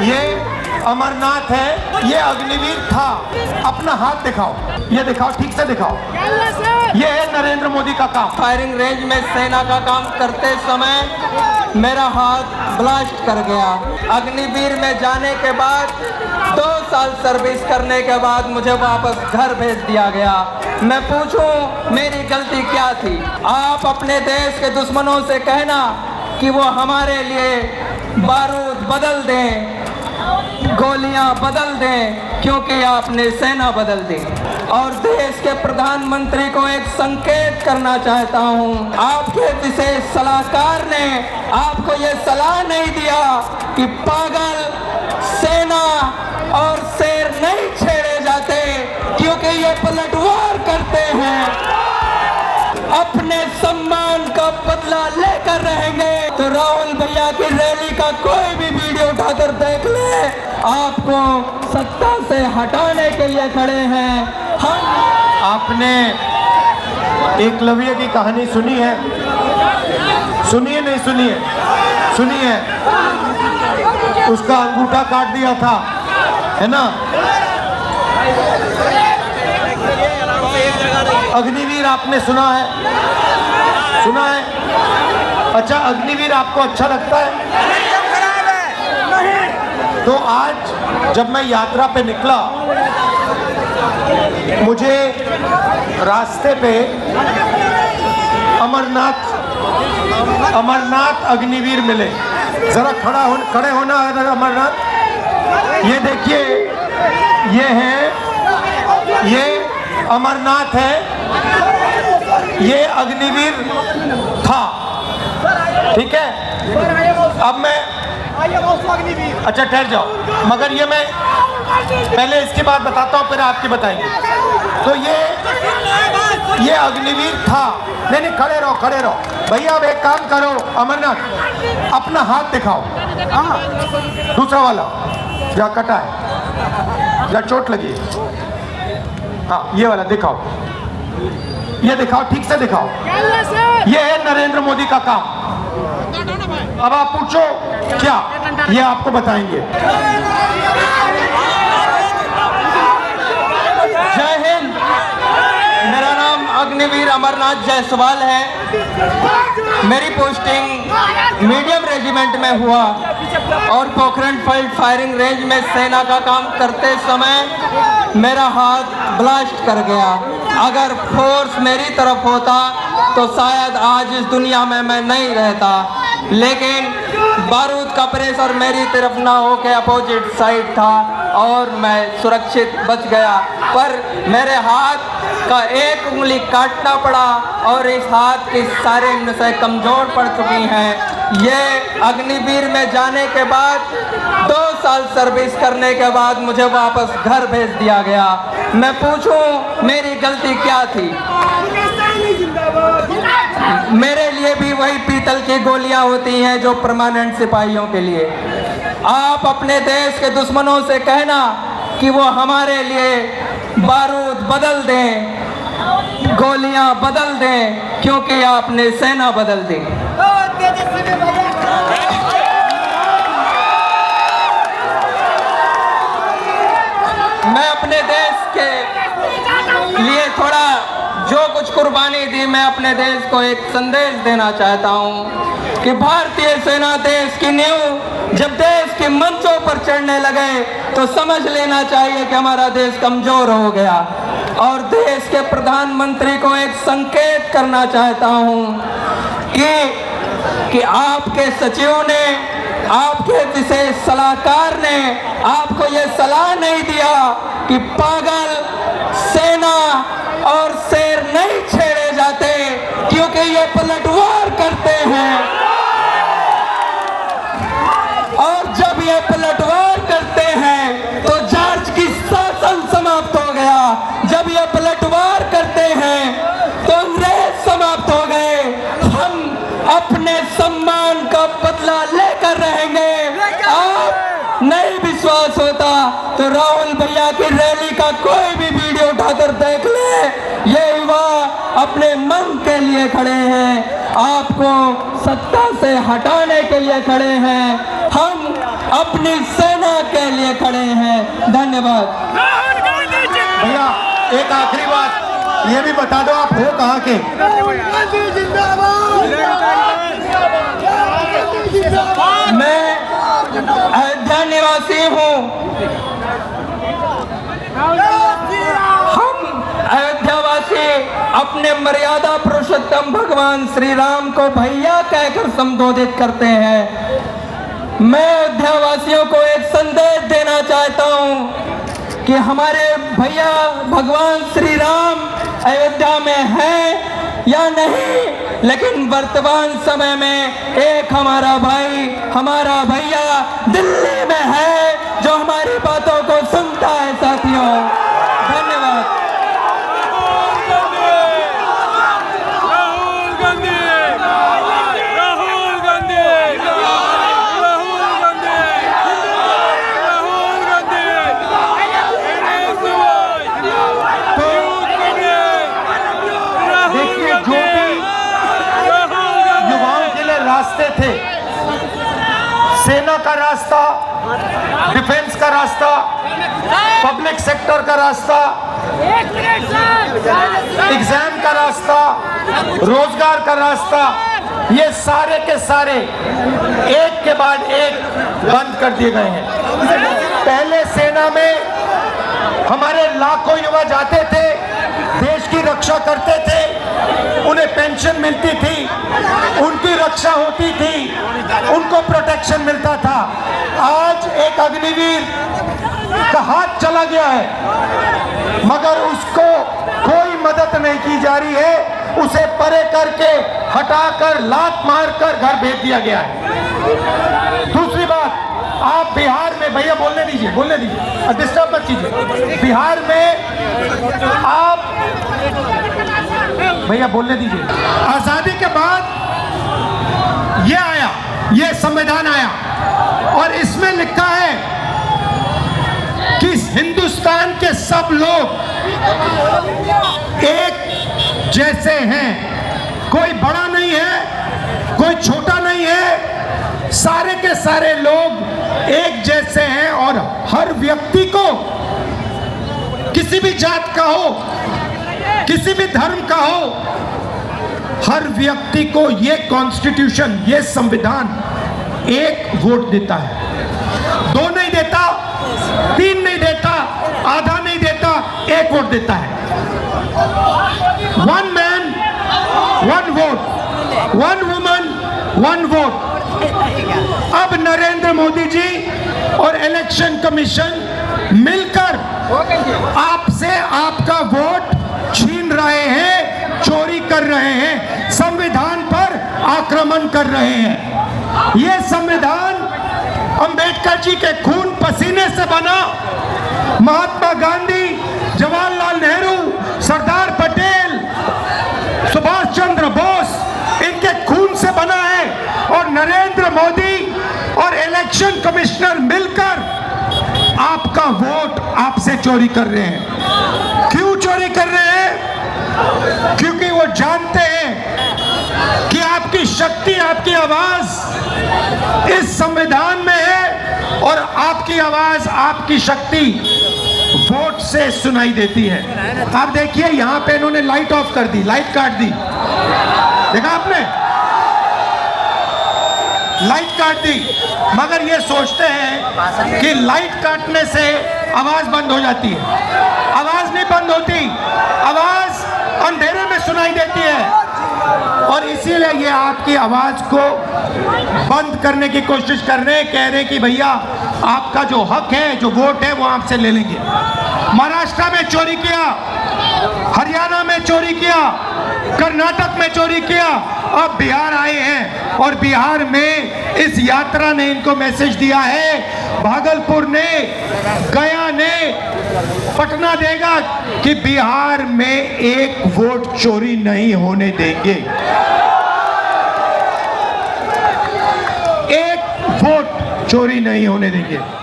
ये अमरनाथ है, ये अग्निवीर था। अपना हाथ दिखाओ, ये दिखाओ, ठीक से दिखाओ। ये है नरेंद्र मोदी का काम। फायरिंग रेंज में सेना का काम करते समय मेरा हाथ ब्लास्ट कर गया। अग्निवीर में जाने के बाद 2 साल सर्विस करने के बाद मुझे वापस घर भेज दिया गया। मैं पूछूं मेरी गलती क्या थी? आप अपने देश के दुश्मनों से कहना कि वो हमारे लिए बारूद बदल दें, गोलियां बदल दें, क्योंकि आपने सेना बदल दी। और देश के प्रधानमंत्री को एक संकेत करना चाहता हूं, आपके विशेष सलाहकार ने आपको ये सलाह नहीं दिया कि पागल, सेना और शेर नहीं छेड़े जाते, क्योंकि ये पलटवार करते हैं, अपने सम्मान का बदला लेकर रहेंगे। तो राहुल भैया की रैली का कोई भी वीडियो उठाकर देख ले, आपको सत्ता से हटाने के लिए खड़े हैं हम। आपने एकलव्य की कहानी सुनी है? सुनिए नहीं सुनिए? सुनिए। उसका अंगूठा काट दिया था, है ना? अग्निवीर आपने सुना है? सुना है? अच्छा, अग्निवीर आपको अच्छा लगता है? तो आज जब मैं यात्रा पे निकला, मुझे रास्ते पे अमरनाथ अग्निवीर मिले। जरा खड़े होना है अमरनाथ। ये देखिए, ये है, ये अमरनाथ है, ये अग्निवीर था, ठीक है? अब मैं अच्छा ठहर जाओ, मगर ये मैं पहले इसकी बात बताता हूँ, फिर आपकी बताएंगे। तो ये अग्निवीर था। नहीं, खड़े रहो भैया। अब एक काम करो अमरनाथ, अपना हाथ दिखाओ। दूसरा वाला जहाँ कटा है, जहाँ चोट लगी है, हाँ ये वाला दिखाओ, ये दिखाओ, ठीक से दिखाओ। ये है नरेंद्र मोदी का काम। अब आप पूछो क्या, ये आपको बताएंगे। जय हिंद। मेरा नाम अग्निवीर अमरनाथ जायसवाल है। मेरी पोस्टिंग मीडियम रेजिमेंट में हुआ और पोखरण फील्ड फायरिंग रेंज में सेना का काम करते समय मेरा हाथ ब्लास्ट कर गया। अगर फोर्स मेरी तरफ होता तो शायद आज इस दुनिया में मैं नहीं रहता, लेकिन बारूद का प्रेशर मेरी तरफ ना होके अपोजिट साइड था और मैं सुरक्षित बच गया। पर मेरे हाथ का एक उंगली काटना पड़ा और इस हाथ की सारी नसें कमज़ोर पड़ चुकी हैं। ये अग्निवीर में जाने के बाद 2 साल सर्विस करने के बाद मुझे वापस घर भेज दिया गया। मैं पूछूं मेरी गलती क्या थी? मेरे लिए भी वही पीतल की गोलियां होती हैं जो परमानेंट सिपाहियों के लिए। आप अपने देश के दुश्मनों से कहना कि वो हमारे लिए बारूद बदल दें, गोलियां बदल दें, क्योंकि आपने सेना बदल दी। मैं अपने देश के लिए थोड़ा जो कुछ कुर्बानी दी, मैं अपने देश को एक संदेश देना चाहता हूं कि भारतीय सेना देश की नींव जब देश के मंचों पर चढ़ने लगे तो समझ लेना चाहिए कि हमारा देश कमजोर हो गया। और देश के प्रधानमंत्री को एक संकेत करना चाहता हूं कि आपके सचिव ने, आपके विशेष सलाहकार ने आपको ये सलाह नहीं दिया कि पागल, सेना और शेर नहीं छेड़े जाते, क्योंकि ये पलटवार करते हैं। और जब ये पलटवार करते हैं तो जॉर्ज की शासन समाप्त हो गया। जब ये पलटवार करते हैं तो अंग्रेज समाप्त हो गए। हम अपने सम्मान का बदला लेकर रहेंगे। आप नहीं विश्वास होता तो राहुल भैया की रैली का कोई भी वीडियो उठाकर देख ले। ये युवा अपने मन के लिए खड़े हैं, आपको सत्ता से हटाने के लिए खड़े हैं। हम अपनी सेना सेना के लिए खड़े हैं। धन्यवाद। भैया एक आखिरी बात ये भी बता दो, आप हो कहाँ के? मैं अयोध्या निवासी हूँ। हम अयोध्यावासी अपने मर्यादा पुरुषोत्तम भगवान श्री राम को भैया कहकर संबोधित करते हैं। मैं अयोध्यावासियों को एक संदेश देना चाहता हूँ कि हमारे भैया भगवान श्री राम अयोध्या में हैं या नहीं, लेकिन वर्तमान समय में एक हमारा भाई, हमारा भैया दिल्ली में है जो हमारी बातों को सुनता है। साथियों, धन्यवाद। रास्ते थे, सेना का रास्ता, डिफेंस का रास्ता, पब्लिक सेक्टर का रास्ता, एग्जाम का रास्ता, रोजगार का रास्ता, ये सारे के सारे एक के बाद एक बंद कर दिए गए हैं। पहले सेना में हमारे लाखों युवा जाते थे, देश की रक्षा करते थे, उन्हें पेंशन मिलती थी, उनकी रक्षा होती थी, उनको प्रोटेक्शन मिलता था। आज एक अग्निवीर का हाथ चला गया है, मगर उसको कोई मदद नहीं की जा रही है। उसे परे करके हटाकर लात मारकर घर भेज दिया गया है। दूसरी बात, आप बिहार में, भैया बोलने दीजिए, डिस्टर्ब मत कीजिए। बिहार में आप, भैया बोलने दीजिए। आजादी के बाद ये आया, ये संविधान आया और इसमें लिखा है कि हिंदुस्तान के सब लोग एक जैसे हैं, कोई बड़ा नहीं है, कोई छोटा नहीं है, सारे के सारे लोग एक जैसे हैं और हर व्यक्ति को, किसी भी जात का हो, किसी भी धर्म का हो, हर व्यक्ति को ये कॉन्स्टिट्यूशन, ये संविधान एक वोट देता है। 2 नहीं देता, 3 नहीं देता, आधा नहीं देता, 1 वोट देता है। 1 मैन 1 वोट, 1 वुमन 1 वोट। अब नरेंद्र मोदी जी और इलेक्शन कमीशन मिलकर आपसे आपका वोट छीन रहे हैं, चोरी कर रहे हैं, संविधान पर आक्रमण कर रहे हैं। यह संविधान अंबेडकर जी के खून पसीने से बना, महात्मा गांधी, जवाहरलाल नेहरू, सरदार पटेल, सुभाष चंद्र बोस, इनके खून से बना है और नरेंद्र मोदी और इलेक्शन कमिश्नर मिलकर आपका वोट आपसे चोरी कर रहे हैं। क्यों चोरी कर रहे हैं? क्योंकि वो जानते हैं कि आपकी शक्ति, आपकी आवाज इस संविधान में है और आपकी आवाज, आपकी शक्ति वोट से सुनाई देती है। आप देखिए यहां पे इन्होंने लाइट ऑफ कर दी, लाइट काट दी, देखा आपने, लाइट काट दी। मगर ये सोचते हैं कि लाइट काटने से आवाज बंद हो जाती है। आवाज नहीं बंद होती, आवाज अंधेरे में सुनाई देती है और इसीलिए ये आपकी आवाज को बंद करने की कोशिश कर रहे हैं। कह रहे हैं कि भैया आपका जो हक है, जो वोट है, वो आपसे ले लेंगे। महाराष्ट्र में चोरी किया, हरियाणा में चोरी किया, कर्नाटक में चोरी किया, अब बिहार आए हैं और बिहार में इस यात्रा ने इनको मैसेज दिया है, भागलपुर ने, गया ने, पटना देगा कि बिहार में 1 वोट चोरी नहीं होने देंगे। 1 वोट चोरी नहीं होने देंगे।